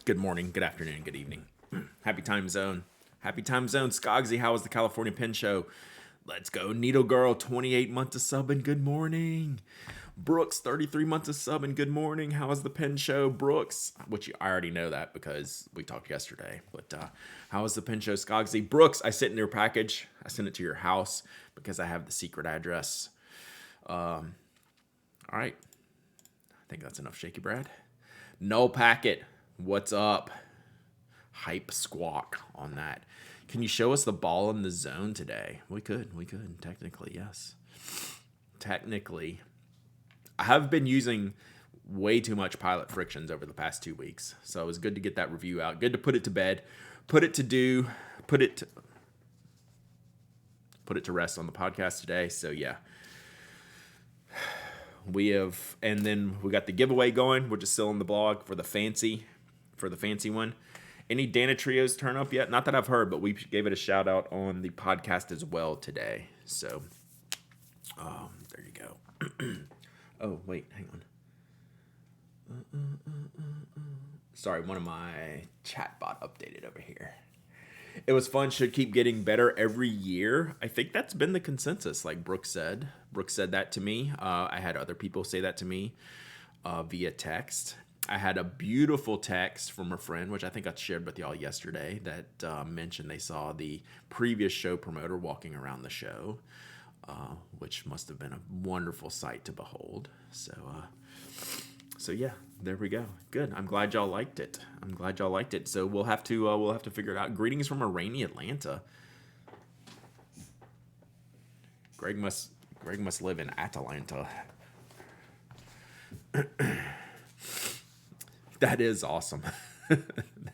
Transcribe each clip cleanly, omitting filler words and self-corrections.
Good morning, good afternoon, good evening. Happy time zone. Happy time zone. Skogsy, how was the California Pen Show? Let's go. Needle Girl, 28 months of subbing. Good morning. Brooks, 33 months of subbing. Good morning. How was the Pen Show? Brooks, which I already know that because we talked yesterday. But how was the Pen Show? Skogsy. Brooks, I sent in your package. I sent it to your house because I have the secret address. All right. I think that's enough, Shaky Brad. No packet. What's up? Hype squawk on that. Can you show us the ball in the zone today? We could. Technically, yes. Technically. I have been using way too much pilot frictions over the past 2 weeks. So it was good to get that review out. Good to put it to bed. Put it to rest on the podcast today. So yeah. And then we got the giveaway going, which is still on the blog for the fancy one. Any Dana Trios turn up yet? Not that I've heard, but we gave it a shout out on the podcast as well today. So, there you go. Oh, wait, hang on. Sorry, one of my chatbot updated over here. It was fun. Should keep getting better every year. I think that's been the consensus, like Brooks said. Brooks said that to me. I had other people say that to me via text. I had a beautiful text from a friend, which I think I shared with y'all yesterday, that mentioned they saw the previous show promoter walking around the show, which must have been a wonderful sight to behold. So yeah, there we go. Good. I'm glad y'all liked it. So we'll have to figure it out. Greetings from a rainy Atlanta. Greg must live in Atlanta. That is awesome.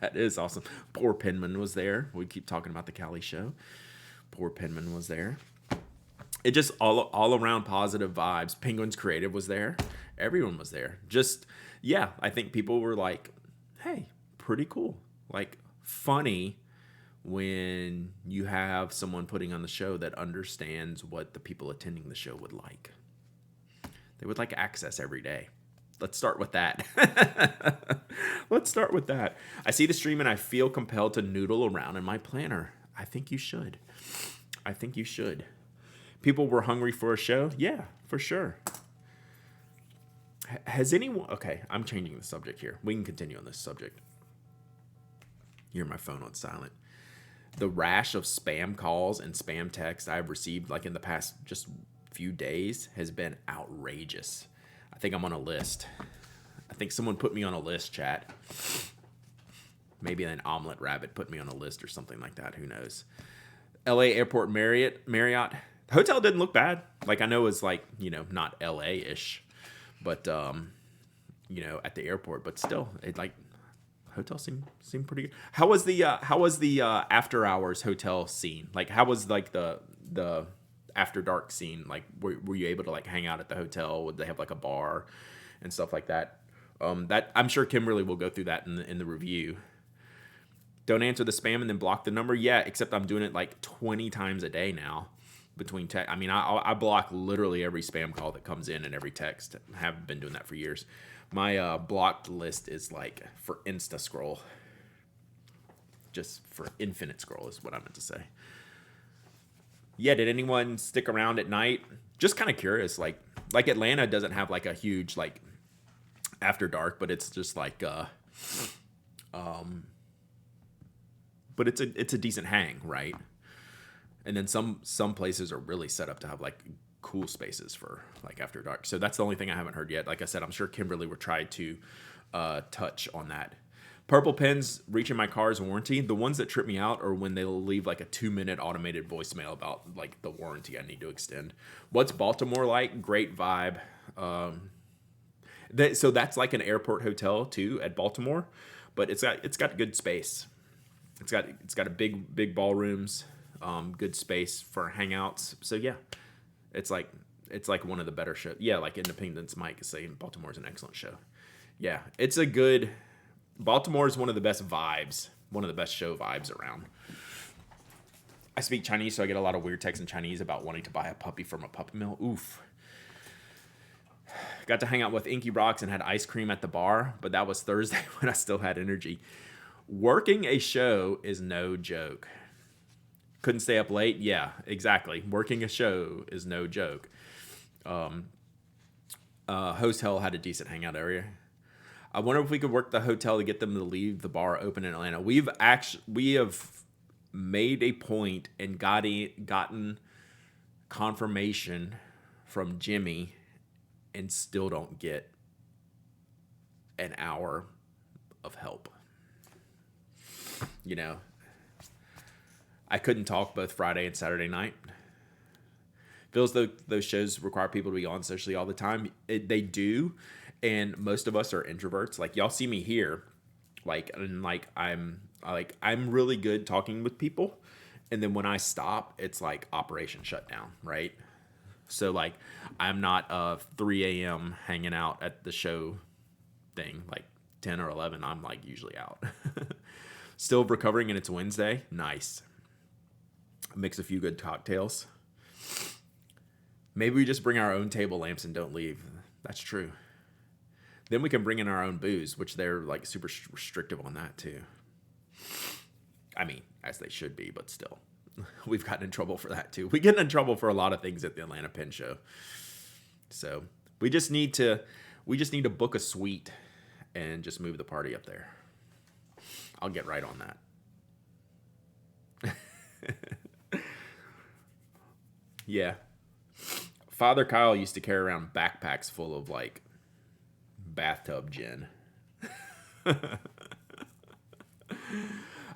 That is awesome. Poor Penman was there. We keep talking about the Cali show. Poor Penman was there. It just all around positive vibes. Penguins Creative was there. Everyone was there. Just, yeah, I think people were like, hey, pretty cool. Like, funny when you have someone putting on the show that understands what the people attending the show would like. They would like access every day. Let's start with that. I see the stream and I feel compelled to noodle around in my planner. I think you should. People were hungry for a show? Yeah, for sure. Has anyone... Okay, I'm changing the subject here. We can continue on this subject. Hear my phone on silent. The rash of spam calls and spam texts I've received like in the past just few days has been outrageous. I think I'm on a list. I think someone put me on a list, chat. Maybe an omelet rabbit put me on a list or something like that. Who knows? LA Airport Marriott. The hotel didn't look bad. Like, I know it's like, not LA-ish, but, at the airport. But still, it like, hotel seemed pretty good. How was the after hours hotel scene? Like, how was like the after dark scene? Like, were you able to like hang out at the hotel? Would they have like a bar and stuff like that? That I'm sure Kimberly will go through that in the review. Don't answer the spam and then block the number. Yeah, except I'm doing it like 20 times a day now between text. I mean, I block literally every spam call that comes in and every text. I have been doing that for years. My blocked list is like for Insta scroll. Just for infinite scroll is what I meant to say. Yeah, did anyone stick around at night? Just kind of curious. Like Atlanta doesn't have like a huge like after dark, but it's just like but it's a decent hang, right? And then some places are really set up to have like cool spaces for like after dark. So that's the only thing I haven't heard yet. Like I said, I'm sure Kimberly will try to touch on that. Purple pens reaching my car's warranty. The ones that trip me out are when they'll leave like a 2-minute automated voicemail about like the warranty I need to extend. What's Baltimore like? Great vibe. So that's like an airport hotel too at Baltimore, but it's got good space. It's got a big ballrooms, good space for hangouts. So yeah, it's like one of the better shows. Yeah, like Independence Mike is saying Baltimore is an excellent show. Yeah, it's a good. Baltimore is one of the best vibes, one of the best show vibes around. I speak Chinese, so I get a lot of weird texts in Chinese about wanting to buy a puppy from a puppy mill. Oof. Got to hang out with Inky Rocks and had ice cream at the bar, but that was Thursday when I still had energy. Working a show is no joke. Couldn't stay up late? Yeah, exactly. Working a show is no joke. Hotel had a decent hangout area. I wonder if we could work the hotel to get them to leave the bar open in Atlanta. We have made a point and gotten confirmation from Jimmy and still don't get an hour of help. You know, I couldn't talk both Friday and Saturday night. Feels though those shows require people to be on socially all the time. They do, and most of us are introverts. Like y'all see me here, I'm really good talking with people, and then when I stop, it's like operation shutdown, right? So like I'm not 3 a.m. hanging out at the show thing, like 10 or 11. I'm like usually out. Still recovering, and it's Wednesday. Nice. Mix a few good cocktails. Maybe we just bring our own table lamps and don't leave. That's true. Then we can bring in our own booze, which they're like super restrictive on that too. I mean, as they should be, but still. We've gotten in trouble for that too. We get in trouble for a lot of things at the Atlanta Pen Show. So we just need to book a suite and just move the party up there. I'll get right on that. Yeah. Father Kyle used to carry around backpacks full of like bathtub gin. I'm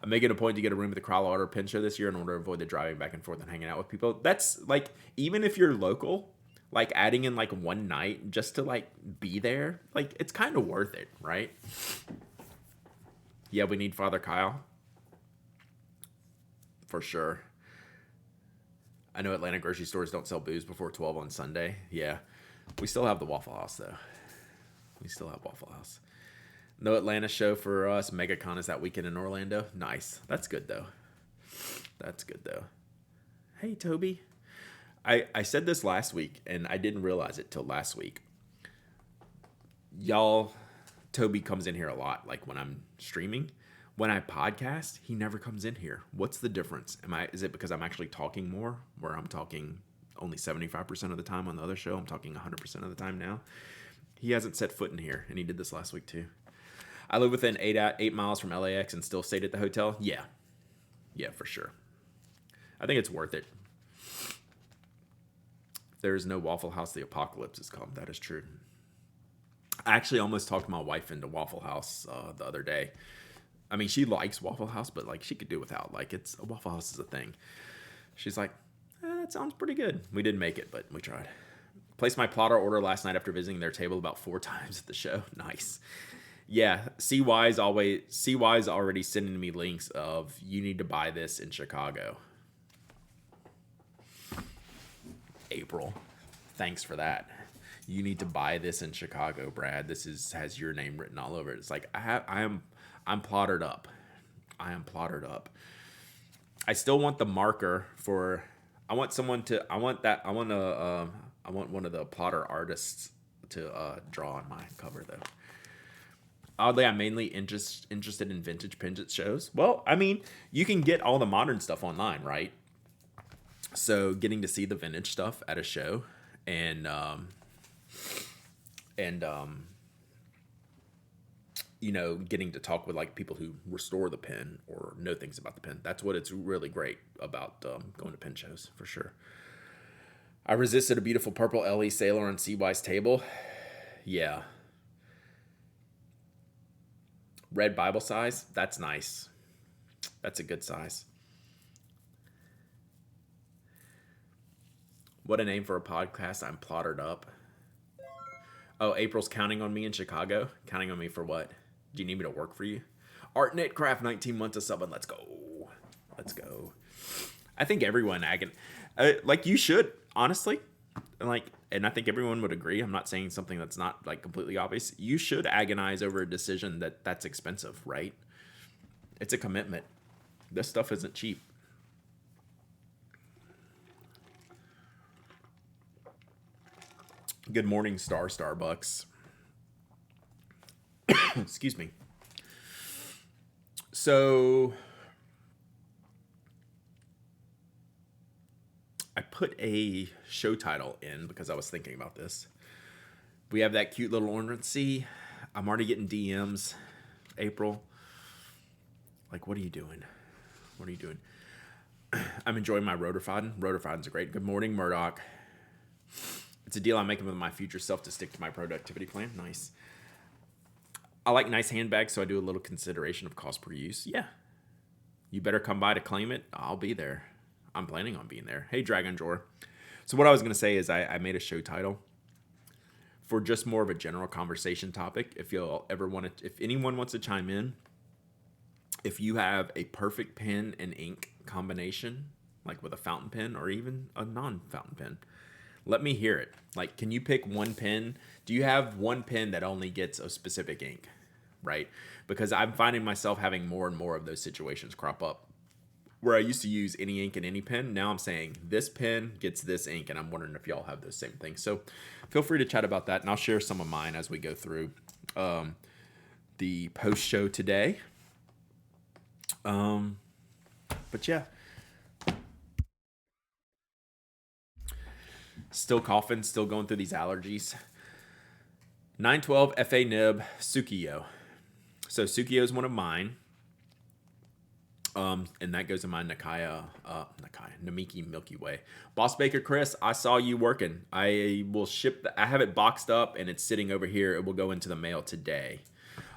making a point to get a room at the Colorado Pen Show this year in order to avoid the driving back and forth and hanging out with people. That's like, even if you're local, like adding in like one night just to like be there, like it's kind of worth it, right? Yeah, we need Father Kyle. For sure. I know Atlanta grocery stores don't sell booze before 12 on Sunday. Yeah. We still have the Waffle House, though. We still have Waffle House. No Atlanta show for us. MegaCon is that weekend in Orlando. Nice. That's good, though. That's good, though. Hey, Toby. I said this last week, and I didn't realize it till last week. Y'all, Toby comes in here a lot, like when I'm streaming. When I podcast, he never comes in here. What's the difference? Is it because I'm actually talking more, where I'm talking only 75% of the time on the other show? I'm talking 100% of the time now. He hasn't set foot in here, and he did this last week too. I live within 8 miles from LAX and still stayed at the hotel. Yeah, for sure. I think it's worth it. There is no Waffle House. The apocalypse has come. That is true. I actually almost talked my wife into Waffle House the other day. I mean, she likes Waffle House, but like she could do without. Like a Waffle House is a thing. She's like, that sounds pretty good. We didn't make it, but we tried. Placed my plotter order last night after visiting their table about 4 times at the show. Nice. Yeah, CY's already sending me links of you need to buy this in Chicago. April, thanks for that. You need to buy this in Chicago, Brad. This has your name written all over it. It's like I'm plottered up. I am plottered up. I still want the marker for. I want one of the plotter artists to draw on my cover though. Oddly, I'm mainly interested in vintage pens at shows. Well, I mean, you can get all the modern stuff online, right? So getting to see the vintage stuff at a show and you know, getting to talk with like people who restore the pen or know things about the pen. That's what it's really great about going to pen shows, for sure. I resisted a beautiful purple LE Sailor on CY's table. Yeah. Red Bible size. That's nice. That's a good size. What a name for a podcast. I'm plottered up. Oh, April's counting on me in Chicago. Counting on me for what? Do you need me to work for you? Art Knit Craft, 19 months of subbing. Let's go. Let's go. I think everyone like you should, honestly. And I think everyone would agree. I'm not saying something that's not like completely obvious. You should agonize over a decision that's expensive, right? It's a commitment. This stuff isn't cheap. Good morning, Starbucks. Excuse me. So I put a show title in because I was thinking about this. We have that cute little ornament. See, I'm already getting DMs. April, like, what are you doing? What are you doing? I'm enjoying my rotor-fidding. Rotor-fidding's great. Good morning, Murdoch. It's a deal I'm making with my future self to stick to my productivity plan. Nice. I like nice handbags, so I do a little consideration of cost per use. Yeah. You better come by to claim it. I'll be there. I'm planning on being there. Hey, Dragon Drawer. So what I was going to say is I made a show title for just more of a general conversation topic. If you'll ever want to, if anyone wants to chime in, if you have a perfect pen and ink combination, like with a fountain pen or even a non-fountain pen, let me hear it. Like, can you pick one pen? Do you have one pen that only gets a specific ink, right? Because I'm finding myself having more and more of those situations crop up where I used to use any ink in any pen. Now I'm saying this pen gets this ink, and I'm wondering if y'all have those same things. So feel free to chat about that, and I'll share some of mine as we go through the post show today. But yeah, still coughing, still going through these allergies. 912 FA nib Tsukiyo. So Tsukiyo is one of mine. And that goes in my Namiki Milky Way. Boss Baker Chris, I saw you working. I will ship. I have it boxed up and it's sitting over here. It will go into the mail today.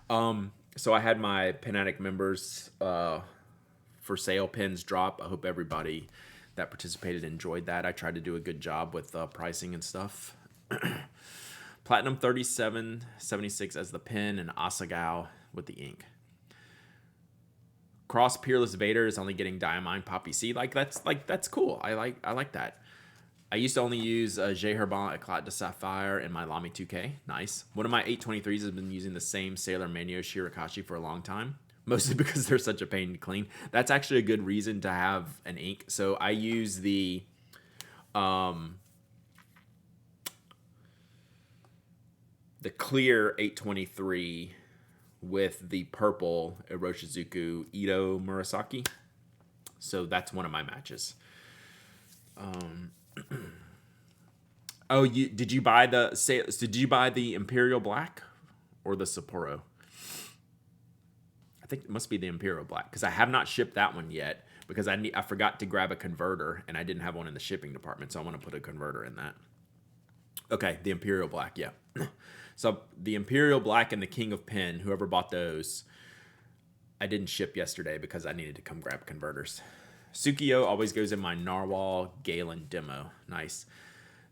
So I had my Pen Addict members for sale pins drop. I hope everybody that participated enjoyed that. I tried to do a good job with pricing and stuff. Platinum 3776 as the pen and Asagao with the ink. Cross Peerless Vader is only getting Diamine Poppy Seed. That's cool. I like that. I used to only use J Herbin Eclat de Sapphire in my Lamy 2K. Nice. One of my 823s has been using the same Sailor Manyo Shirakashi for a long time, mostly because they're such a pain to clean. That's actually a good reason to have an ink. So I use the clear 823 with the purple Iroshizuku Ito Murasaki. So that's one of my matches. Oh, did you buy the Imperial Black or the Sapporo? I think it must be the Imperial Black because I have not shipped that one yet because I forgot to grab a converter and I didn't have one in the shipping department, so I want to put a converter in that. Okay, the Imperial Black, yeah. So the Imperial Black and the King of Pen, whoever bought those, I didn't ship yesterday because I needed to come grab converters. Tsukiyo always goes in my Narwhal Galen demo. Nice.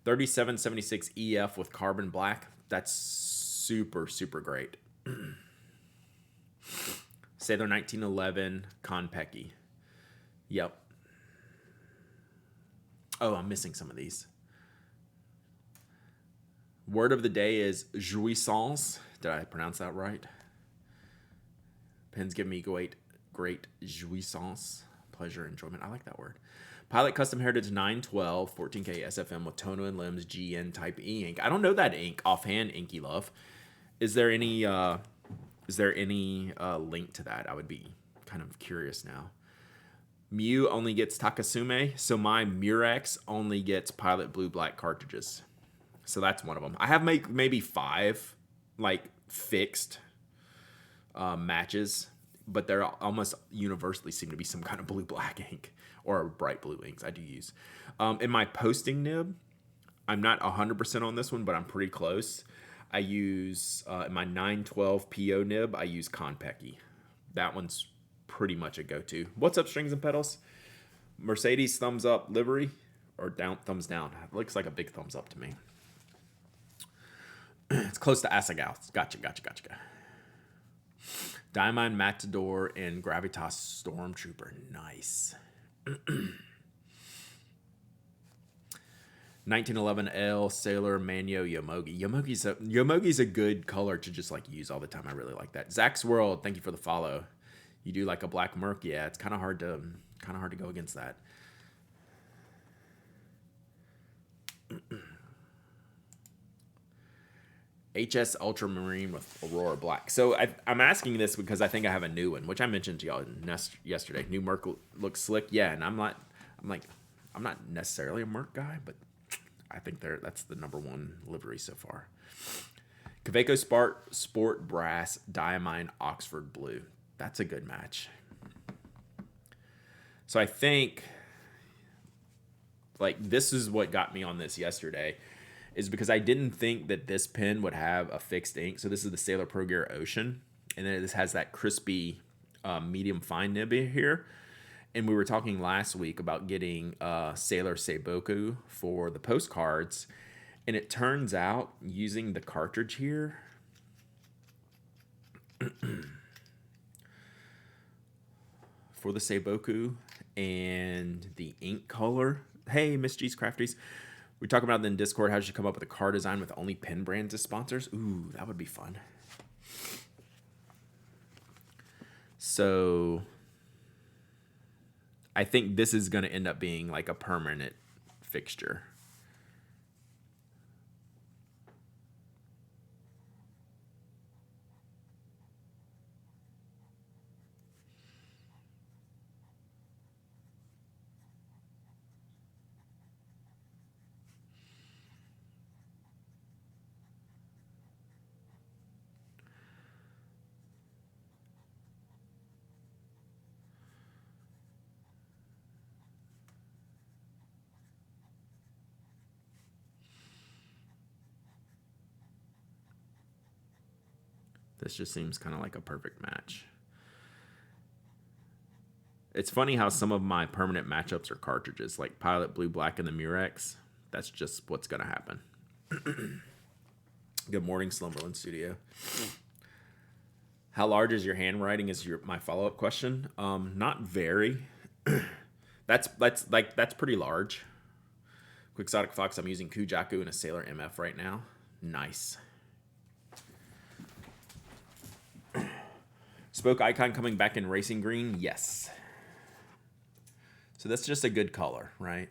3776 EF with carbon black. That's super, super great. Sailor 1911 Konpeki. Yep. Oh, I'm missing some of these. Word of the day is jouissance. Did I pronounce that right? Pens give me great jouissance, pleasure, enjoyment. I like that word. Pilot Custom Heritage 912 14K SFM with Tono and Limbs GN Type E ink. I don't know that ink offhand, Inky Love. Is there any link to that? I would be kind of curious now. Mew only gets Takasume, so my Murex only gets Pilot Blue Black cartridges. So that's one of them. I have maybe 5 like fixed matches, but they're almost universally seem to be some kind of blue-black ink or bright blue inks I do use. In my posting nib, I'm not 100% on this one, but I'm pretty close. I use, in my 912 PO nib, I use Konpeki. That one's pretty much a go-to. What's up, Strings and Pedals? Mercedes thumbs up livery or down thumbs down? It looks like a big thumbs up to me. It's close to Asagao. Gotcha. Diamond Matador and Gravitas Stormtrooper. Nice. 1911 L Sailor Manyo Yomogi. Yomogi's a good color to just like use all the time. I really like that. Zach's World, thank you for the follow. You do like a black merc, yeah. It's kind of hard to go against that. HS Ultramarine with Aurora Black. So I'm asking this because I think I have a new one, which I mentioned to y'all yesterday. New Merc looks slick. Yeah, and I'm not necessarily a Merc guy, but I think that's the number one livery so far. Kaweco Sport Brass Diamine Oxford Blue. That's a good match. So I think, like, this is what got me on this yesterday, is because I didn't think that this pen would have a fixed ink. So this is the Sailor Pro Gear Ocean, and then this has that crispy medium fine nib here. And we were talking last week about getting Sailor Seiboku for the postcards, and it turns out using the cartridge here, for the Seiboku and the ink color. Hey, Miss G's Crafties. We talk about in Discord how you should come up with a car design with only pen brands as sponsors. Ooh, that would be fun. So I think this is going to end up being like a permanent fixture. This just seems kind of like a perfect match. It's funny how some of my permanent matchups are cartridges, like Pilot Blue Black and the Murex. That's just what's going to happen. Good morning, Slumberland Studio. How large is your handwriting? Is my follow-up question. Not very. That's pretty large. Quixotic Fox, I'm using Kujaku and a Sailor MF right now. Nice. Spoke Icon coming back in Racing Green? Yes. So that's just a good color, right?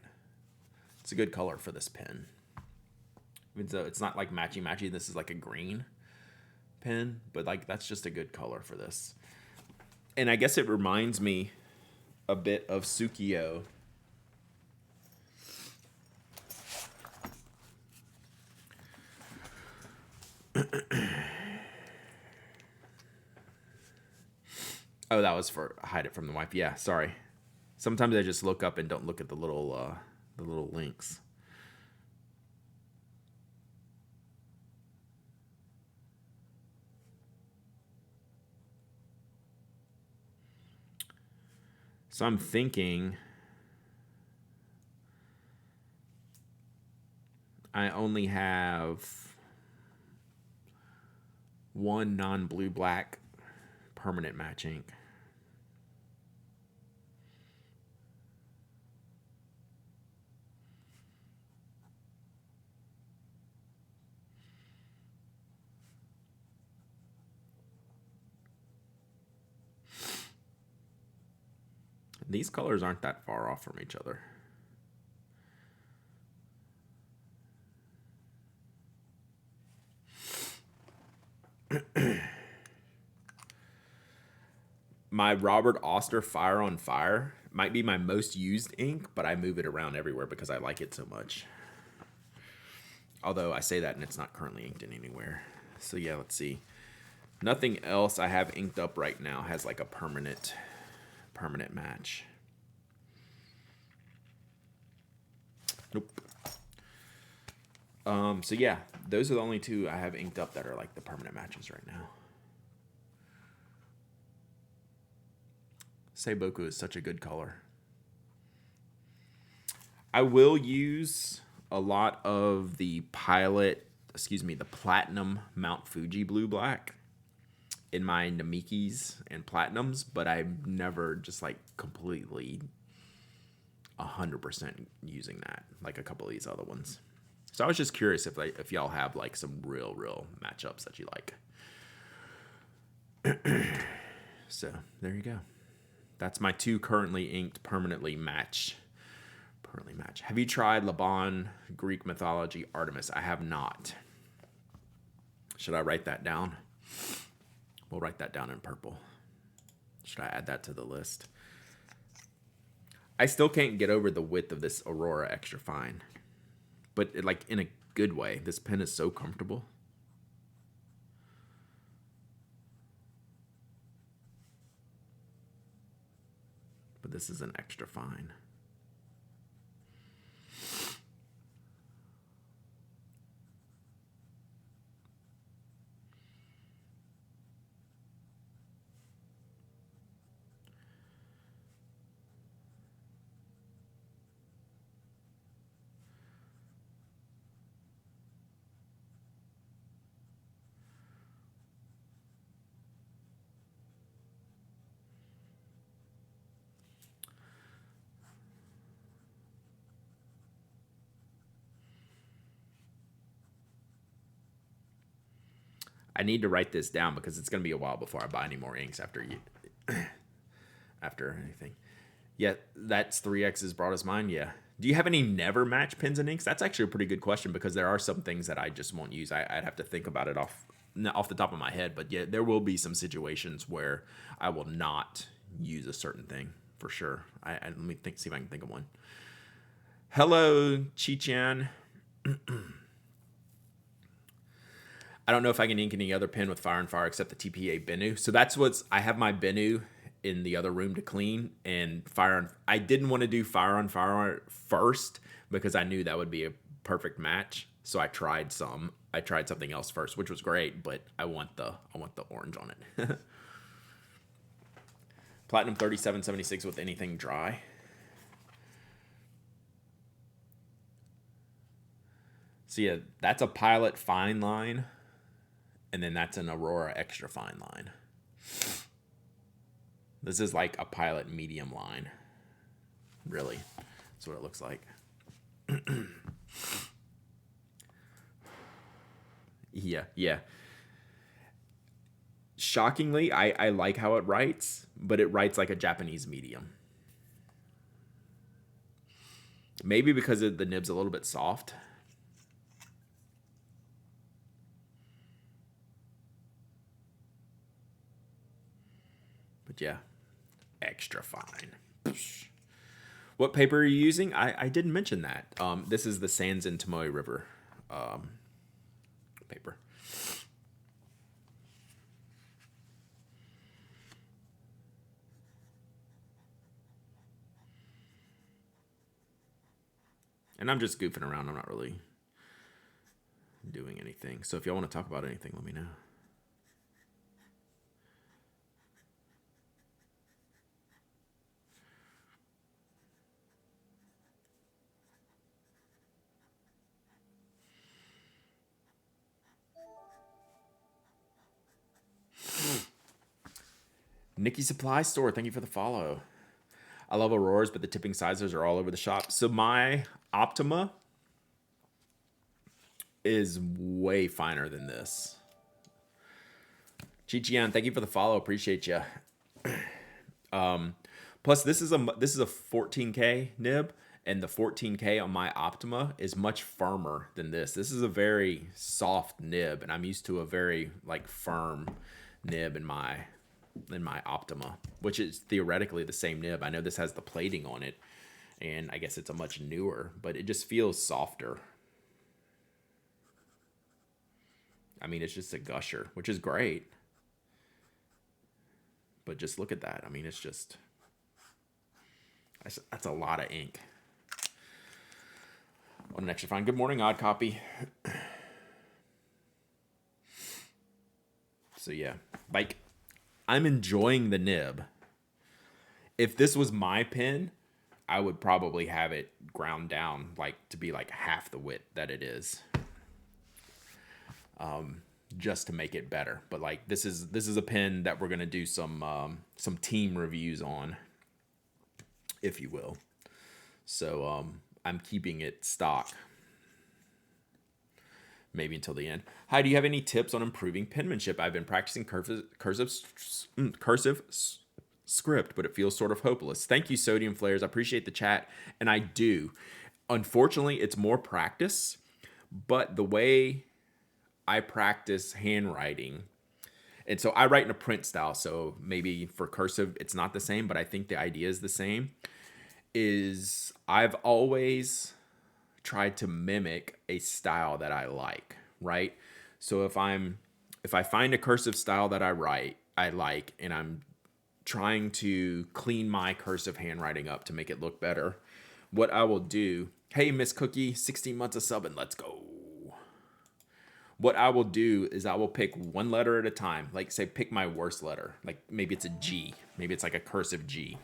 It's a good color for this pen. It's not like matchy-matchy. This is like a green pen, but like that's just a good color for this. And I guess it reminds me a bit of Tsukio. Oh, that was for hide it from the wife. Yeah, sorry. Sometimes I just look up and don't look at the little links. So I'm thinking I only have one non-blue black permanent match ink. These colors aren't that far off from each other. My Robert Oster Fire on Fire might be my most used ink, but I move it around everywhere because I like it so much. Although I say that and it's not currently inked in anywhere. So yeah, let's see. Nothing else I have inked up right now has like a permanent match. Nope. So yeah, those are the only two I have inked up that are like the permanent matches right now. Seiboku is such a good color. I will use a lot of the the Platinum Mount Fuji Blue Black in my Namikis and Platinums, but I've never just like completely 100% using that, like a couple of these other ones. So I was just curious if y'all have like some real matchups that you like. So there you go. That's my two currently inked permanently match. Have you tried Laban Greek mythology Artemis? I have not. Should I write that down? We'll write that down in purple. Should I add that to the list? I still can't get over the width of this Aurora Extra Fine. But like in a good way. This pen is so comfortable. But this is an extra fine. I need to write this down because it's going to be a while before I buy any more inks after anything. Yeah, that's 3X's broad as mine. Yeah. Do you have any never match pens and inks? That's actually a pretty good question because there are some things that I just won't use. I'd have to think about it off the top of my head, but yeah, there will be some situations where I will not use a certain thing for sure. Let me see if I can think of one. Hello, Chi-chan. I don't know if I can ink any other pen with Fire and Fire except the TPA Bennu. So that's I have my Bennu in the other room to clean, and I didn't want to do Fire on Fire first because I knew that would be a perfect match. So I tried something else first, which was great, but I want the orange on it. Platinum 3776 with anything dry. So yeah, that's a Pilot fine line. And then that's an Aurora extra fine line. This is like a Pilot medium line. Really. That's what it looks like. Yeah. Shockingly, I like how it writes, but it writes like a Japanese medium. Maybe because the nib's a little bit soft. But yeah, extra fine. What paper are you using? I didn't mention that. This is the Sands and Tomoe River paper. And I'm just goofing around. I'm not really doing anything. So if y'all want to talk about anything, let me know. Nikki Supply Store, thank you for the follow. I love Auroras, but the tipping sizes are all over the shop. So my Optima is way finer than this. Chi-Chian, thank you for the follow. Appreciate you. Plus, this is a 14K nib, and the 14K on my Optima is much firmer than this. This is a very soft nib, and I'm used to a very like firm nib in my Optima, which is theoretically the same nib. I know this has the plating on it, and I guess it's a much newer, but it just feels softer. I mean, it's just a gusher, which is great. But just look at that. I mean, it's just... That's a lot of ink. On an extra fine. Good morning, Odd Copy. So yeah, like, I'm enjoying the nib. If this was my pen, I would probably have it ground down like to be like half the width that it is. Just to make it better. But like this is a pen that we're gonna do some team reviews on, if you will. So I'm keeping it stock. Maybe until the end. Hi, do you have any tips on improving penmanship? I've been practicing cursive script, but it feels sort of hopeless. Thank you, Sodium Flares. I appreciate the chat, and I do. Unfortunately, it's more practice, but the way I practice handwriting. And so I write in a print style. So maybe for cursive, it's not the same, but I think the idea is the same. Is I've always tried to mimic a style that I like, right? So if I find a cursive style that I like, and I'm trying to clean my cursive handwriting up to make it look better, what I will do, hey Miss Cookie, 16 months of subbing, let's go. What I will do is I will pick one letter at a time. Like say pick my worst letter. Like maybe it's a G. Maybe it's like a cursive G.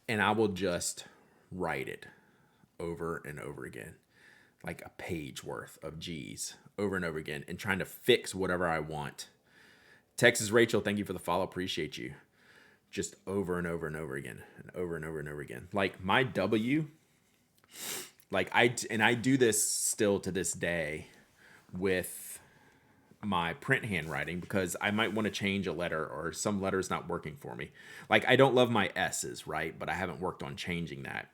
And I will just write it over and over again. Like a page worth of G's over and over again, and trying to fix whatever I want. Texas Rachel, thank you for the follow. Appreciate you. Just over and over and over again, and over and over and over again. Like my W, like I do this still to this day with my print handwriting, because I might want to change a letter or some letter's not working for me. Like I don't love my S's, right? But I haven't worked on changing that.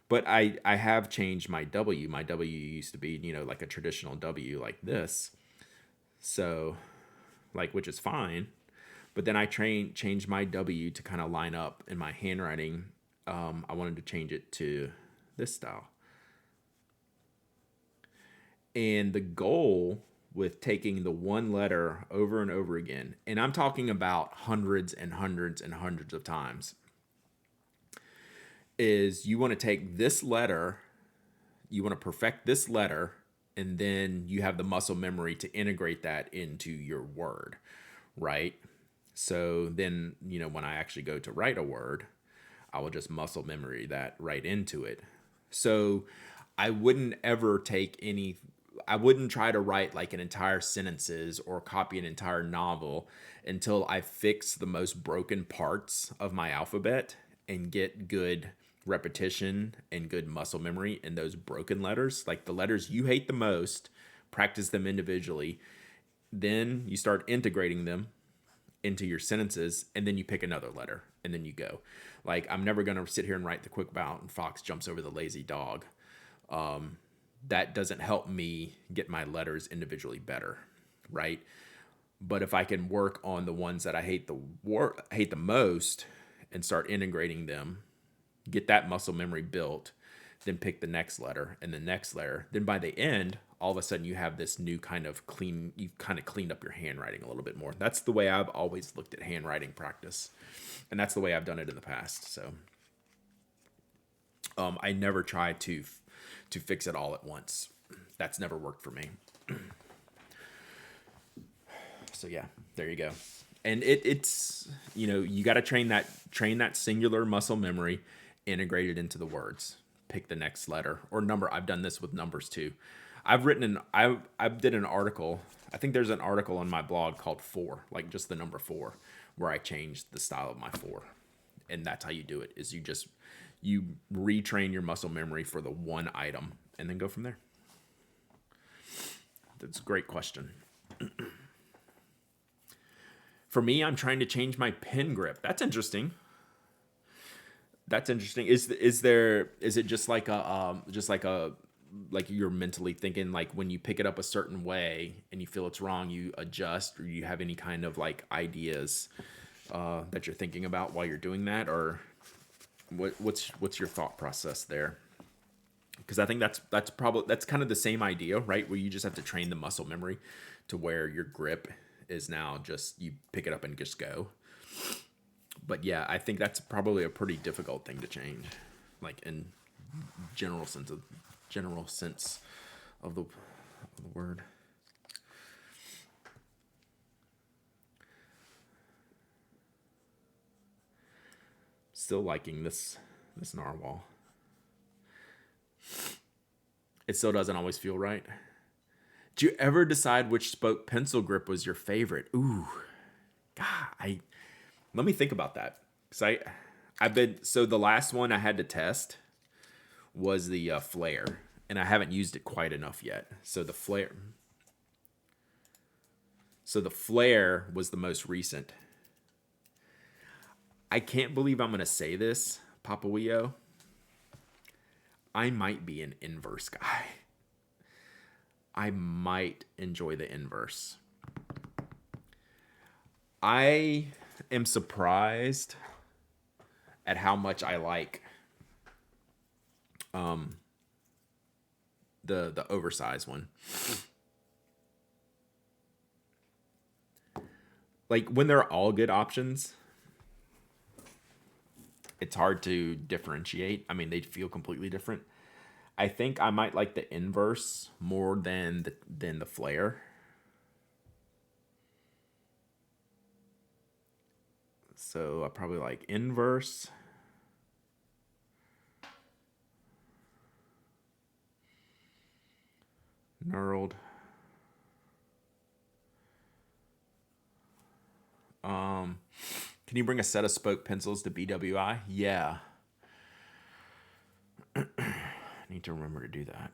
But I have changed my W. My W used to be, like a traditional W like this. So, like, which is fine. But then I changed my W to kind of line up in my handwriting. I wanted to change it to this style. And the goal with taking the one letter over and over again, and I'm talking about hundreds and hundreds and hundreds of times, is you want to take this letter, you want to perfect this letter, and then you have the muscle memory to integrate that into your word, right? So then, when I actually go to write a word, I will just muscle memory that right into it. So I wouldn't I wouldn't try to write like an entire sentences or copy an entire novel until I fix the most broken parts of my alphabet and get good repetition and good muscle memory in those broken letters. Like the letters you hate the most, practice them individually. Then you start integrating them into your sentences, and then you pick another letter, and then you go. Like, I'm never going to sit here and write the quick mountain fox jumps over the lazy dog. That doesn't help me get my letters individually better, right? But if I can work on the ones that I hate the most and start integrating them, get that muscle memory built, then pick the next letter and the next letter, then by the end, all of a sudden you have this new you've kind of cleaned up your handwriting a little bit more. That's the way I've always looked at handwriting practice. And that's the way I've done it in the past. So I never try to fix it all at once. That's never worked for me. So yeah, there you go. And it's you got to train that singular muscle memory, integrate it into the words. Pick the next letter or number. I've done this with numbers too. I did an article. I think there's an article on my blog called 4, like just the number 4, where I changed the style of my 4. And that's how you do it, is you retrain your muscle memory for the one item and then go from there. That's a great question. For me, I'm trying to change my pen grip. That's interesting. Is it just like like you're mentally thinking, like when you pick it up a certain way and you feel it's wrong, you adjust, or you have any kind of like ideas that you're thinking about while you're doing that, or what's your thought process there? Because I think that's kind of the same idea, right? Where you just have to train the muscle memory to where your grip is now just you pick it up and just go. But yeah, I think that's probably a pretty difficult thing to change, like in general sense of the word. Still liking this narwhal. It still doesn't always feel right. Did you ever decide which spoke pencil grip was your favorite? Ooh, God, let me think about that. So the last one I had to test was the flare, and I haven't used it quite enough yet. So the flare was the most recent. I can't believe I'm going to say this, Papa Weo. I might be an inverse guy. I might enjoy the inverse. I am surprised at how much I like the oversized one. Like when they're all good options, it's hard to differentiate. I mean, they feel completely different. I think I might like the inverse more than the flare. So I probably like inverse. Knurled. Can you bring a set of spoke pencils to BWI? Yeah. I need to remember to do that.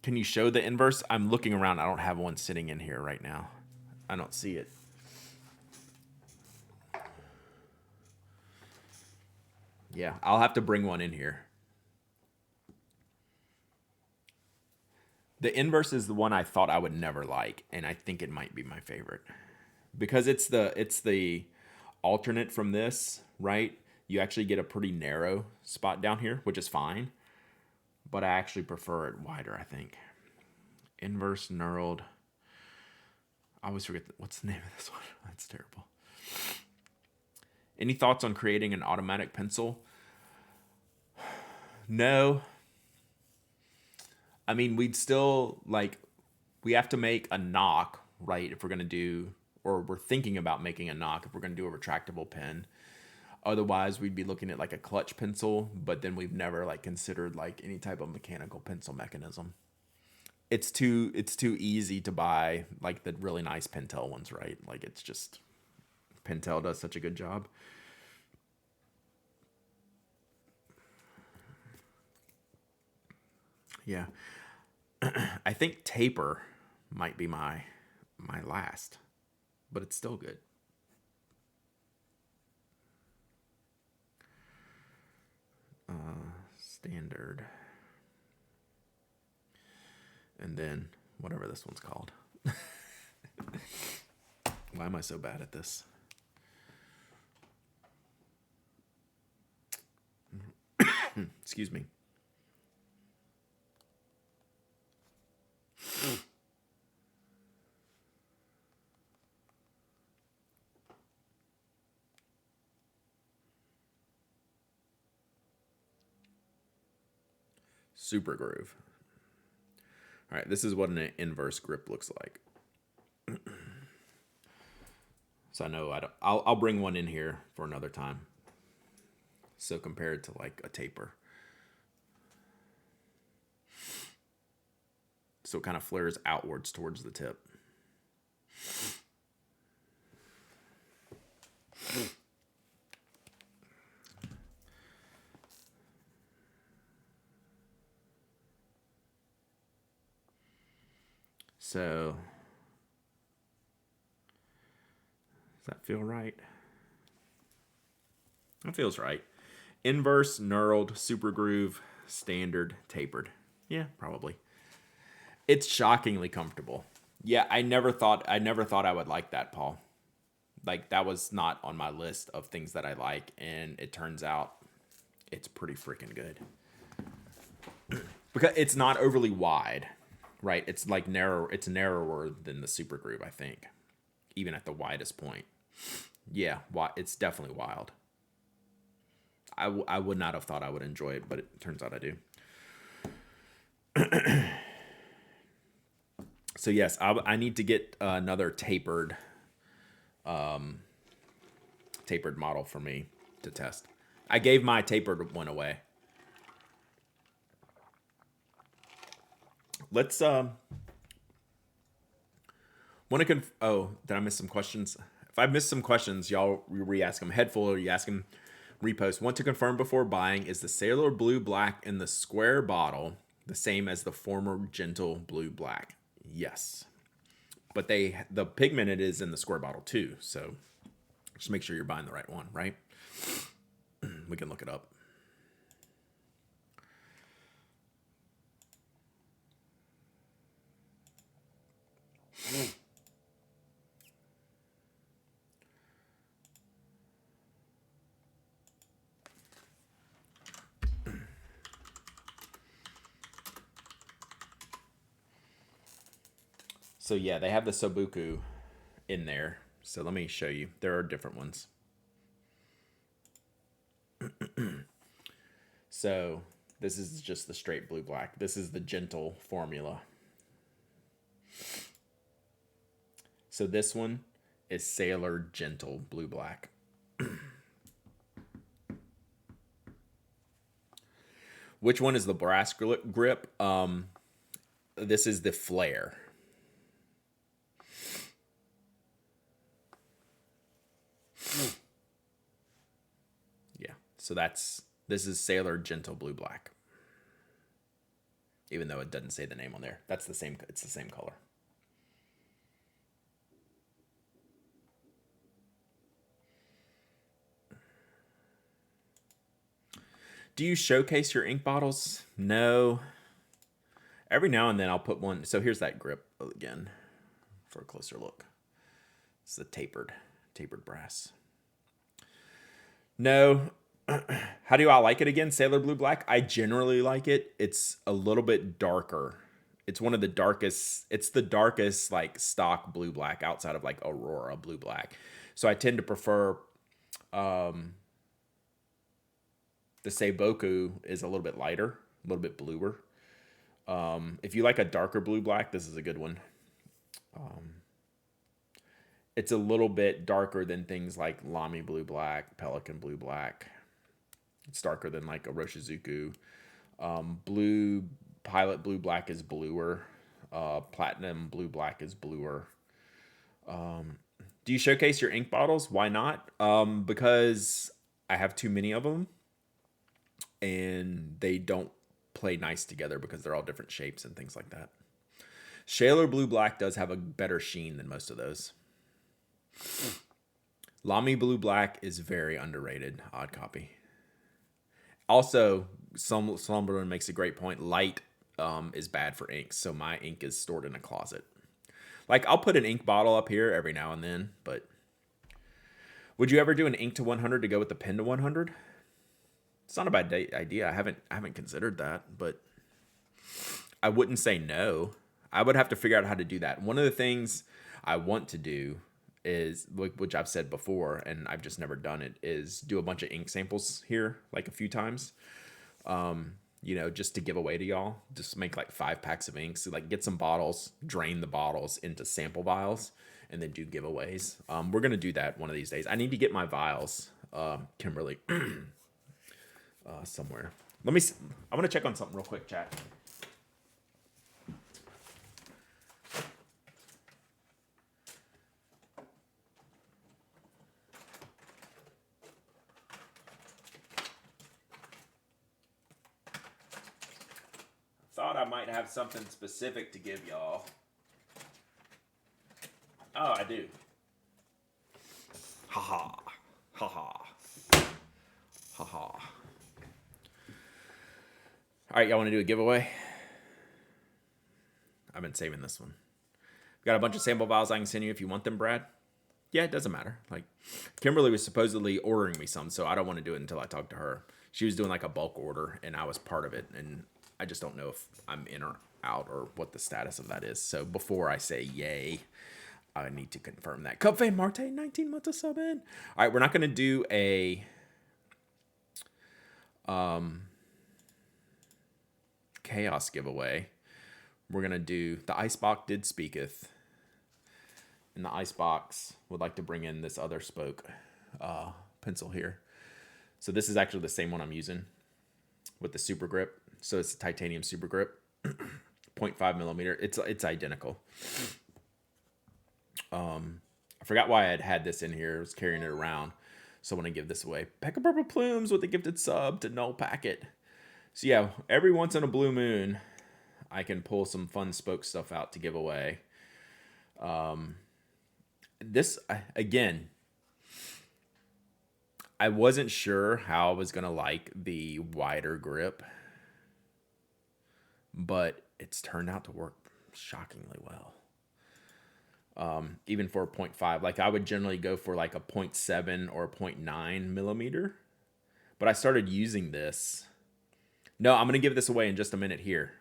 Can you show the inverse? I'm looking around. I don't have one sitting in here right now. I don't see it. Yeah, I'll have to bring one in here. The inverse is the one I thought I would never like, and I think it might be my favorite. Because it's the alternate from this, right? You actually get a pretty narrow spot down here, which is fine. But I actually prefer it wider, I think. Inverse knurled. I always forget what's the name of this one. That's terrible. Any thoughts on creating an automatic pencil? No. I mean, we'd still we have to make a knock, right? If we're going to do, or we're thinking about making a knock if we're going to do a retractable pen. Otherwise, we'd be looking at like a clutch pencil, but then we've never considered any type of mechanical pencil mechanism. It's too easy to buy the really nice Pentel ones, right? It's just Pentel does such a good job. Yeah. I think taper might be my last, but it's still good. Standard. And then whatever this one's called. Why am I so bad at this? Excuse me. Super groove. All right, this is what an inverse grip looks like. So I know I'll bring one in here for another time. So compared to a taper. So it kind of flares outwards towards the tip. So, does that feel right? That feels right. Inverse, knurled, super groove, standard, tapered. Yeah, probably. It's shockingly comfortable. Yeah, I never thought I would like that, Paul. That was not on my list of things that I like, and it turns out it's pretty freaking good. Because it's not overly wide, right? It's narrow. It's narrower than the super groove, I think, even at the widest point. Yeah, it's definitely wild. I would not have thought I would enjoy it, but it turns out I do. So yes, I need to get another tapered model for me to test. I gave my tapered one away. Let's want to oh, did I miss some questions? If I missed some questions, y'all re-ask them. Head full, or you ask them. Repost. Want to confirm before buying, is the Sailor Blue Black in the square bottle the same as the former Gentle Blue Black? Yes. But the pigment it is in the square bottle too. So Just make sure you're buying the right one, right? We can look it up. So yeah, they have the Sobuku in there. So let me show you. There are different ones. So this is just the straight blue black. This is the gentle formula. So this one is Sailor Gentle Blue Black. Which one is the brass grip? This is the Flare. Yeah, so this is Sailor Gentle Blue Black. Even though it doesn't say the name on there. It's the same color. Do you showcase your ink bottles? No. Every now and then I'll put one. So here's that grip again for a closer look. It's the tapered brass. No. How do I like it again? Sailor Blue Black? I generally like it. It's a little bit darker. It's one of the darkest. It's the darkest like stock blue black outside of like Aurora Blue Black. So I tend to prefer the Seiboku is a little bit lighter, a little bit bluer. If you like a darker blue black, this is a good one. It's a little bit darker than things like Lamy Blue Black, Pelican Blue Black. It's darker than like a Roshizuku. Blue Pilot Blue Black is bluer. Platinum Blue Black is bluer. Do you showcase your ink bottles? Why not? Because I have too many of them. And they don't play nice together because they're all different shapes and things like that. Sailor Blue Black does have a better sheen than most of those. Lamy Blue Black is very underrated. Odd copy. Also, Slumberland makes a great point. Light is bad for ink, so my ink is stored in a closet. Like, I'll put an ink bottle up here every now and then, but would you ever do an ink to 100 to go with the pen to 100? It's not a bad idea. I haven't considered that, but I wouldn't say no. I would have to figure out how to do that. One of the things I want to do is, which I've said before, and I've just never done it, is do a bunch of ink samples here, like a few times. Just to give away to y'all. Just make like 5 packs of inks. So like get some bottles, drain the bottles into sample vials, and then do giveaways. We're gonna do that one of these days. I need to get my vials, Kimberly. Somewhere. Let me see. I want to check on something real quick, chat. Thought I might have something specific to give y'all. Oh, I do. Haha. Haha. Haha. All right, y'all want to do a giveaway? I've been saving this one. We've got a bunch of sample vials I can send you if you want them, Brad. Yeah, it doesn't matter. Like, Kimberly was supposedly ordering me some, so I don't want to do it until I talk to her. She was doing like a bulk order, and I was part of it, and I just don't know if I'm in or out or what the status of that is. So before I say yay, I need to confirm that. Cupfame Marte, 19 months of sub in. All right, we're not going to do a chaos giveaway. We're going to do the Icebox Did Speaketh. And the Icebox would like to bring in this other spoke pencil here. So this is actually the same one I'm using with the super grip. So it's a titanium super grip, 0.5 millimeter. It's identical. I forgot why I had this in here. I was carrying it around. So I want to give this away. Peck of Purple Plumes with a gifted sub to Null Packet. So yeah, every once in a blue moon, I can pull some fun spoke stuff out to give away. This, again, I wasn't sure how I was gonna like the wider grip, but it's turned out to work shockingly well. Even for a point 0.5, like I would generally go for like a 0.7 or a 0.9 millimeter. But I started using this. No, I'm gonna give this away in just a minute here.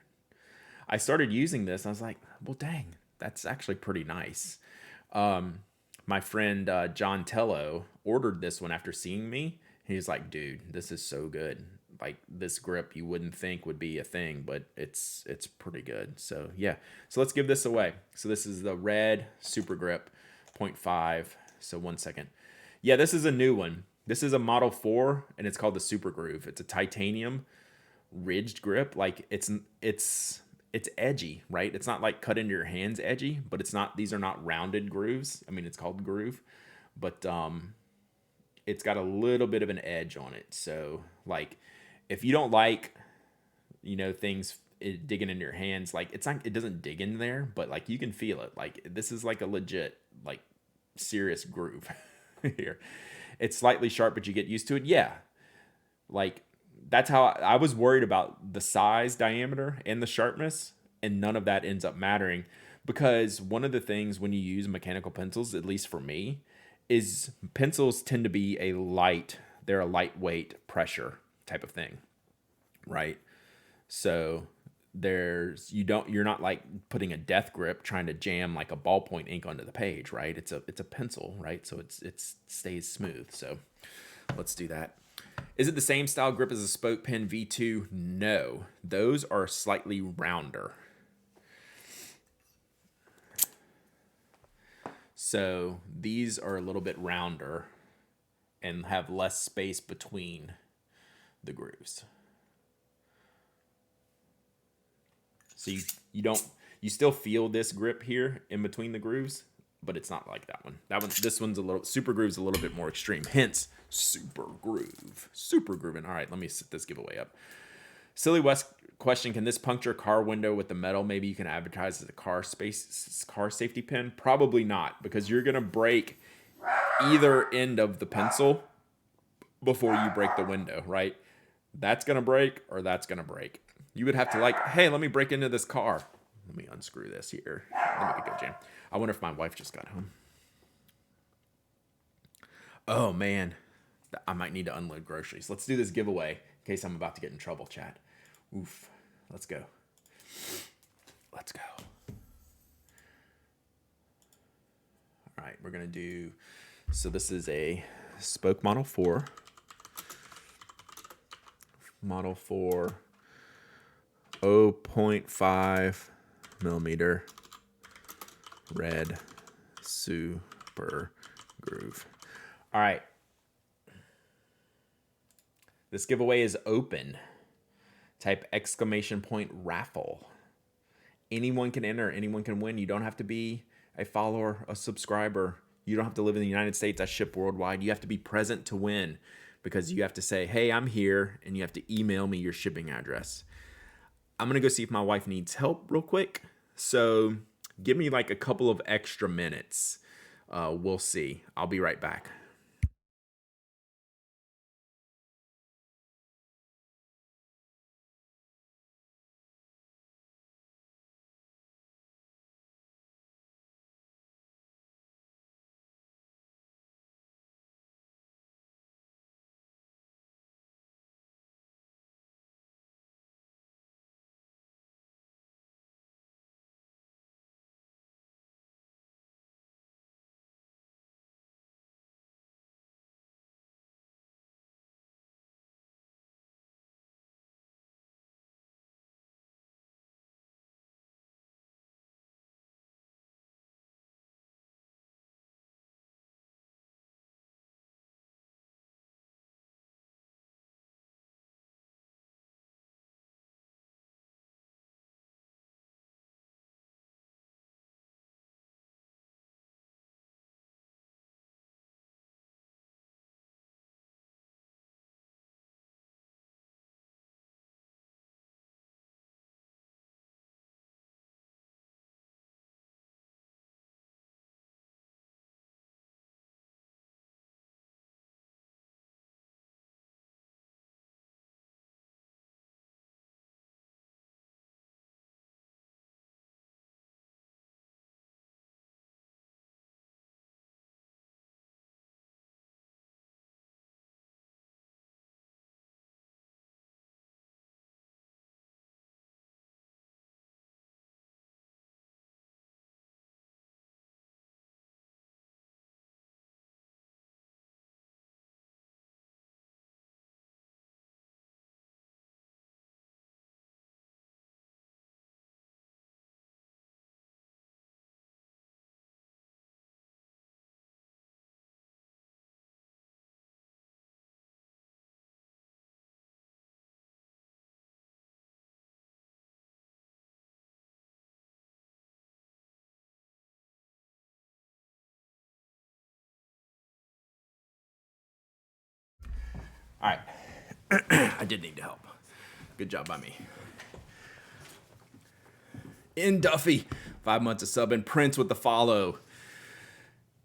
I started using this. I was like, well, dang, that's actually pretty nice. My friend John Tello ordered this one after seeing me. He's like, dude, this is so good. Like this grip, you wouldn't think would be a thing, but it's pretty good. So yeah, so let's give this away. So this is the red Super Grip 0.5. So 1 second. Yeah, this is a new one. This is a Model 4, and it's called the Super Groove. It's a titanium ridged grip. Like it's edgy, right? It's not like cut into your hands edgy, but it's not, these are not rounded grooves. I mean, it's called groove, but it's got a little bit of an edge on it. So like if you don't like, things digging in your hands, like it's not, it doesn't dig in there, but like you can feel it. Like this is like a legit, like serious groove here. It's slightly sharp, but you get used to it. Yeah. Like that's how I was worried about the size, diameter, and the sharpness, and none of that ends up mattering because one of the things when you use mechanical pencils, at least for me, is pencils tend to be they're a lightweight pressure type of thing, right? So you're not like putting a death grip trying to jam like a ballpoint ink onto the page, right? It's a pencil, right? So it stays smooth. So let's do that. Is it the same style grip as a Spoke Pen V2? No, those are slightly rounder. So these are a little bit rounder and have less space between the grooves. So you still feel this grip here in between the grooves, but it's not like that one. This one's Super Groove's a little bit more extreme. Hence, Super Groove. Super Grooving. All right, let me set this giveaway up. Silly West question: can this puncture a car window with the metal? Maybe you can advertise as a car safety pin. Probably not, because you're gonna break either end of the pencil before you break the window, right? That's gonna break or that's gonna break. You would have to like, hey, let me break into this car. Let me unscrew this here. Let me go jam. I wonder if my wife just got home. Oh man, I might need to unload groceries. Let's do this giveaway in case I'm about to get in trouble, chat. Oof. Let's go. Let's go. All right, we're gonna do. So this is a Spoke Model 4. Model 4 0.5 millimeter red Super Groove. All right. This giveaway is open. Type exclamation point raffle. Anyone can enter. Anyone can win. You don't have to be a follower, a subscriber. You don't have to live in the United States. I ship worldwide. You have to be present to win because you have to say, hey, I'm here, and you have to email me your shipping address. I'm going to go see if my wife needs help real quick. So give me like a couple of extra minutes. We'll see. I'll be right back. All right. I did need to help. Good job by me. In Duffy, 5 months of sub, and Prince with the follow.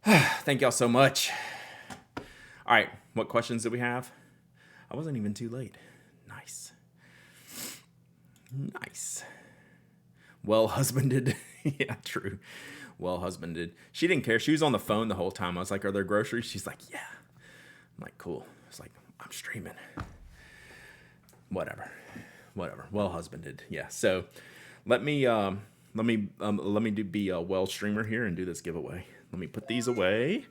Thank y'all so much. All right, what questions do we have? I wasn't even too late. Nice. Nice. Well husbanded. Yeah, true. Well husbanded. She didn't care. She was on the phone the whole time. I was like, are there groceries? She's like, yeah. I'm like, cool. It's like, I'm streaming. Whatever. Well husbanded. Yeah. So let me be a well streamer here and do this giveaway. Let me put these away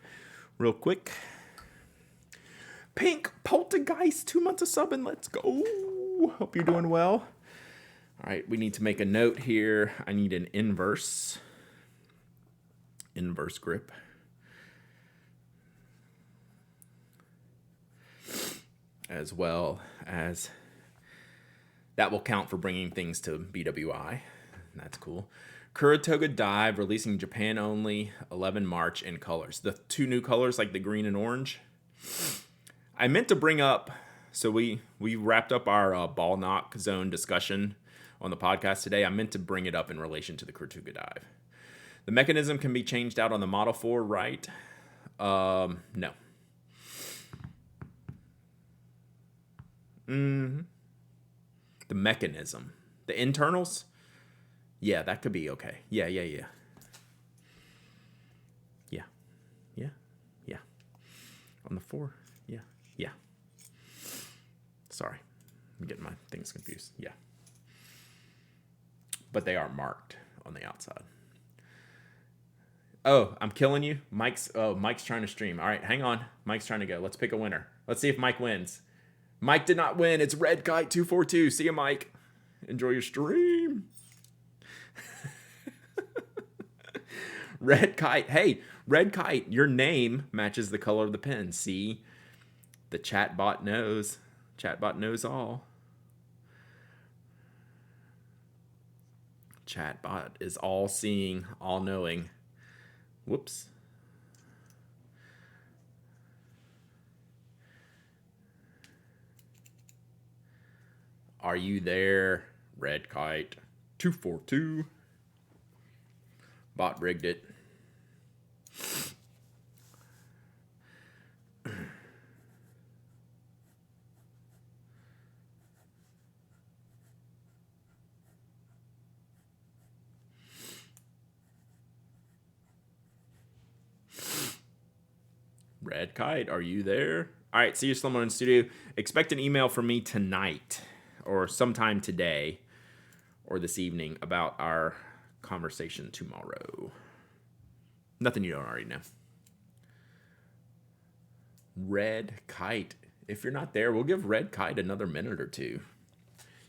real quick. Pink Poltergeist, 2 months of sub, and let's go. Hope you're doing well. All right, we need to make a note here. I need an inverse grip. As well as that will count for bringing things to BWI. That's cool. Kuratoga Dive, releasing Japan only, 11 March in colors. The two new colors, like the green and orange. I meant to bring up, so we wrapped up our ball knock zone discussion on the podcast today. I meant to bring it up in relation to the Kuratoga Dive. The mechanism can be changed out on the Model 4, right? No. The mechanism. The internals? Yeah, that could be okay. Yeah. On the 4? Yeah. Sorry. I'm getting my things confused. Yeah. But they are marked on the outside. Oh, I'm killing you? Mike's trying to stream. All right, hang on. Mike's trying to go. Let's pick a winner. Let's see if Mike wins. Mike did not win. It's Red Kite 242. See you, Mike. Enjoy your stream. Red Kite. Hey, Red Kite, your name matches the color of the pen. See? The chatbot knows. Chatbot knows all. Chatbot is all seeing, all knowing. Whoops. Are you there, Red Kite 242? Bot rigged it. Red Kite, are you there? All right, see you, Slumber in Studio. Expect an email from me tonight or sometime today or this evening about our conversation tomorrow. Nothing you don't already know. Red Kite. If you're not there, we'll give Red Kite another minute or two.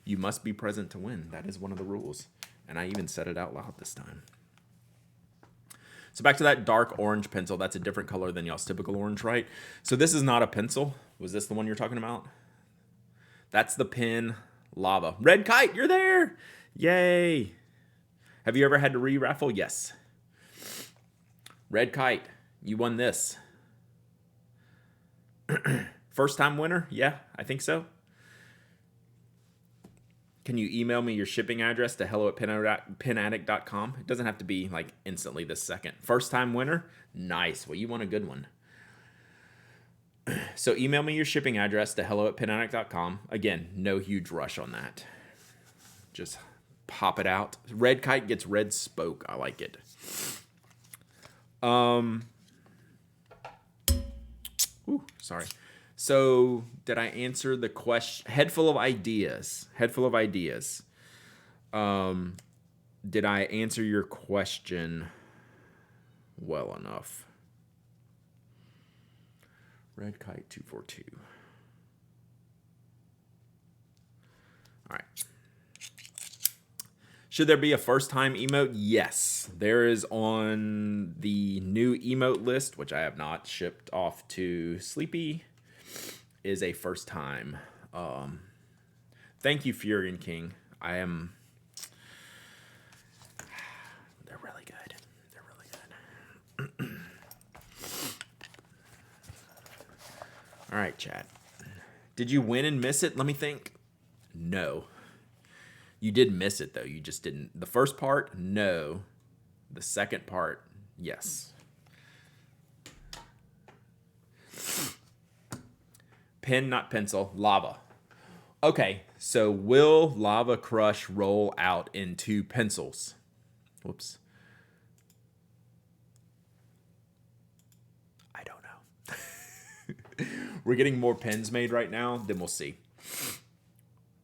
You must be present to win. That is one of the rules. And I even said it out loud this time. So back to that dark orange pencil. That's a different color than y'all's typical orange, right? So this is not a pencil. Was this the one you're talking about? That's the Pen Lava. Red Kite, you're there. Yay. Have you ever had to re-raffle? Yes. Red Kite, you won this. First time winner? Yeah, I think so. Can you email me your shipping address to hello@penaddict.com? It doesn't have to be like instantly this second. First time winner? Nice. Well, you won a good one. So email me your shipping address to hello@penaddict.com. Again, no huge rush on that. Just pop it out. Red Kite gets red spoke. I like it. Sorry. So did I answer the question? Head full of ideas. Did I answer your question well enough? Red Kite 242. All right. Should there be a first time emote? Yes. There is on the new emote list, which I have not shipped off to Sleepy, is a first time. Thank you, Furion King. They're really good. All right, chat. Did you win and miss it? Let me think. No. You did miss it, though. You just didn't. The first part, no. The second part, yes. Pen, not pencil. Lava. Okay, so will Lava Crush roll out into pencils? Whoops. I don't know. We're getting more pens made right now, then we'll see.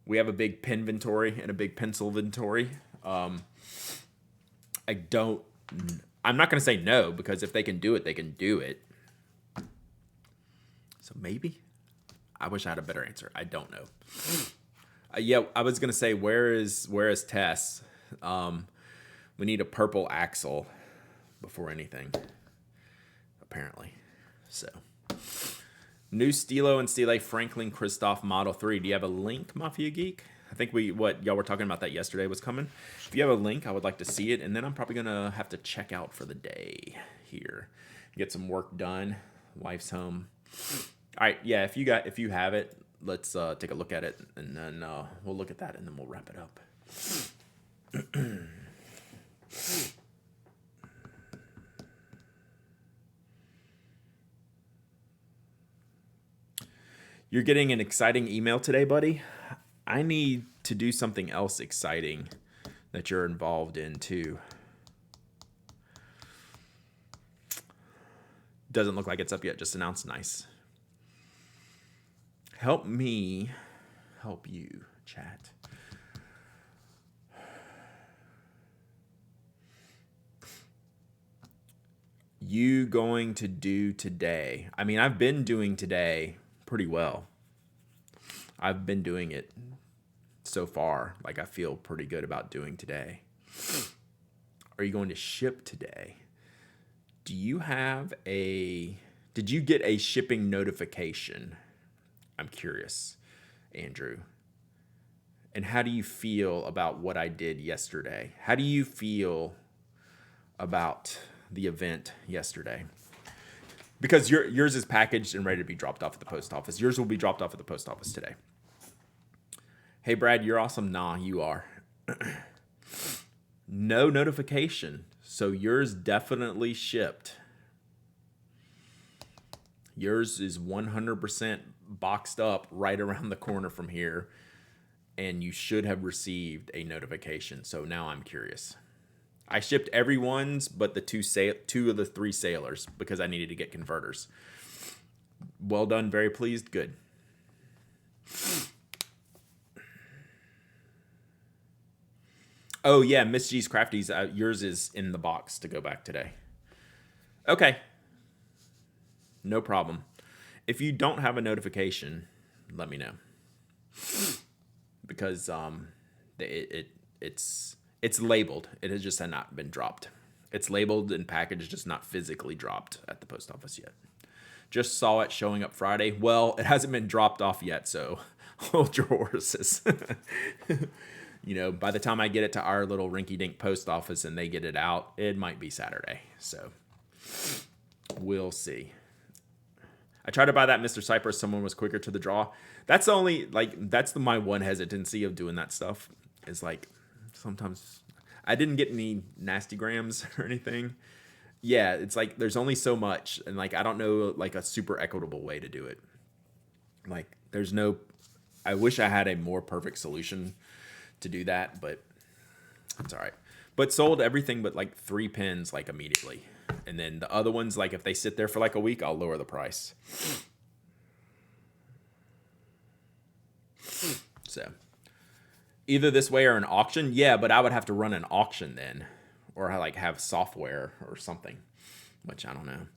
We have a big pen inventory and a big pencil inventory. I'm not going to say no, because if they can do it, they can do it. So maybe. I wish I had a better answer. I don't know. Yeah, I was going to say, where is Tess? We need a purple axle before anything, apparently. So, new Stilo and Stile Franklin Christoph Model 3. Do you have a link, Mafia Geek? I think y'all were talking about that yesterday was coming. If you have a link, I would like to see it, and then I'm probably going to have to check out for the day here. Get some work done. Wife's home. All right, yeah, if you have it, let's take a look at it, and then we'll look at that, and then we'll wrap it up. You're getting an exciting email today, buddy. I need to do something else exciting that you're involved in, too. Doesn't look like it's up yet, just announced. Nice. Help me help you, chat. You going to do today? I mean, I've been doing today pretty well. I've been doing it so far. Like, I feel pretty good about doing today. Are you going to ship today? Did you get a shipping notification? I'm curious, Andrew. And how do you feel about what I did yesterday? How do you feel about the event yesterday? Because yours is packaged and ready to be dropped off at the post office. Yours will be dropped off at the post office today. Hey, Brad, you're awesome. Nah, you are. No notification. So yours definitely shipped. Yours is 100% boxed up right around the corner from here, and you should have received a notification. So now I'm curious. I shipped everyone's but the two of the three sailors because I needed to get converters. Well done. Very pleased. Good. Oh, yeah. Miss G's Crafties. Yours is in the box to go back today. Okay. No problem. If you don't have a notification, let me know. Because it's labeled. It has just not been dropped. It's labeled and packaged, just not physically dropped at the post office yet. Just saw it showing up Friday. Well, it hasn't been dropped off yet, so hold your horses. You know, by the time I get it to our little rinky-dink post office and they get it out, it might be Saturday. So we'll see. I tried to buy that Mr. Cypress. Someone was quicker to the draw. That's the only, that's my one hesitancy of doing that stuff. Is like, sometimes I didn't get any nasty grams or anything. Yeah, it's like there's only so much. And like, I don't know like a super equitable way to do it. Like, I wish I had a more perfect solution to do that, but it's all right. But sold everything but like 3 pens like immediately. And then the other ones, like if they sit there for like a week, I'll lower the price. So either this way or an auction. Yeah, but I would have to run an auction then, or like have software or something, which I don't know.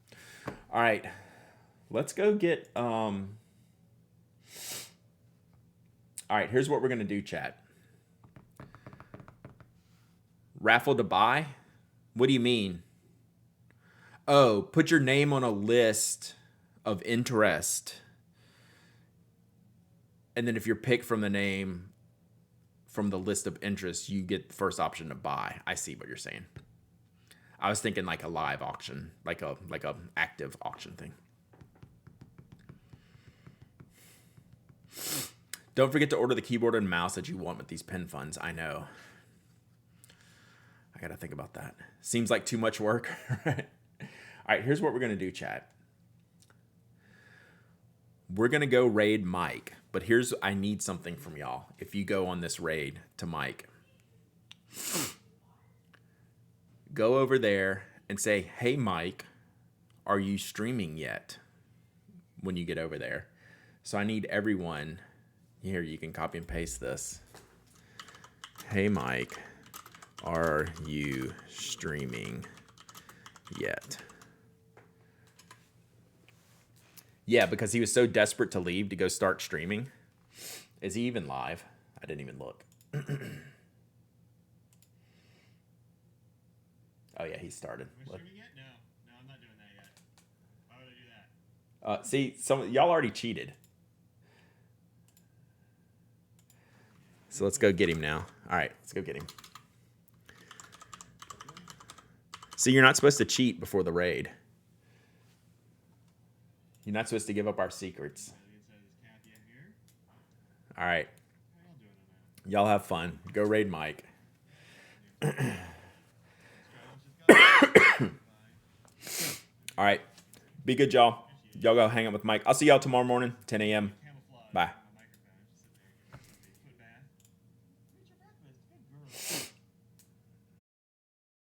All right, let's go get, all right, here's what we're going to do, chat. Raffle to buy? What do you mean? Oh, put your name on a list of interest. And then if you're picked from the name from the list of interest, you get the first option to buy. I see what you're saying. I was thinking like a live auction, like a active auction thing. Don't forget to order the keyboard and mouse that you want with these pen funds. I know. I got to think about that. Seems like too much work. All right, here's what we're going to do, chat. We're going to go raid Mike. But I need something from y'all. If you go on this raid to Mike, go over there and say, hey, Mike, are you streaming yet? When you get over there. So I need everyone. Here, you can copy and paste this. Hey, Mike, are you streaming yet? Yeah, because he was so desperate to leave to go start streaming. Is he even live? I didn't even look. Oh, yeah, he started. Are we streaming yet? No, I'm not doing that yet. Why would I do that? See, y'all already cheated. So let's go get him now. All right, let's go get him. See, you're not supposed to cheat before the raid. You're not supposed to give up our secrets. All right. Y'all have fun. Go raid Mike. All right. Be good, y'all. Y'all go hang out with Mike. I'll see y'all tomorrow morning, 10 a.m. Bye.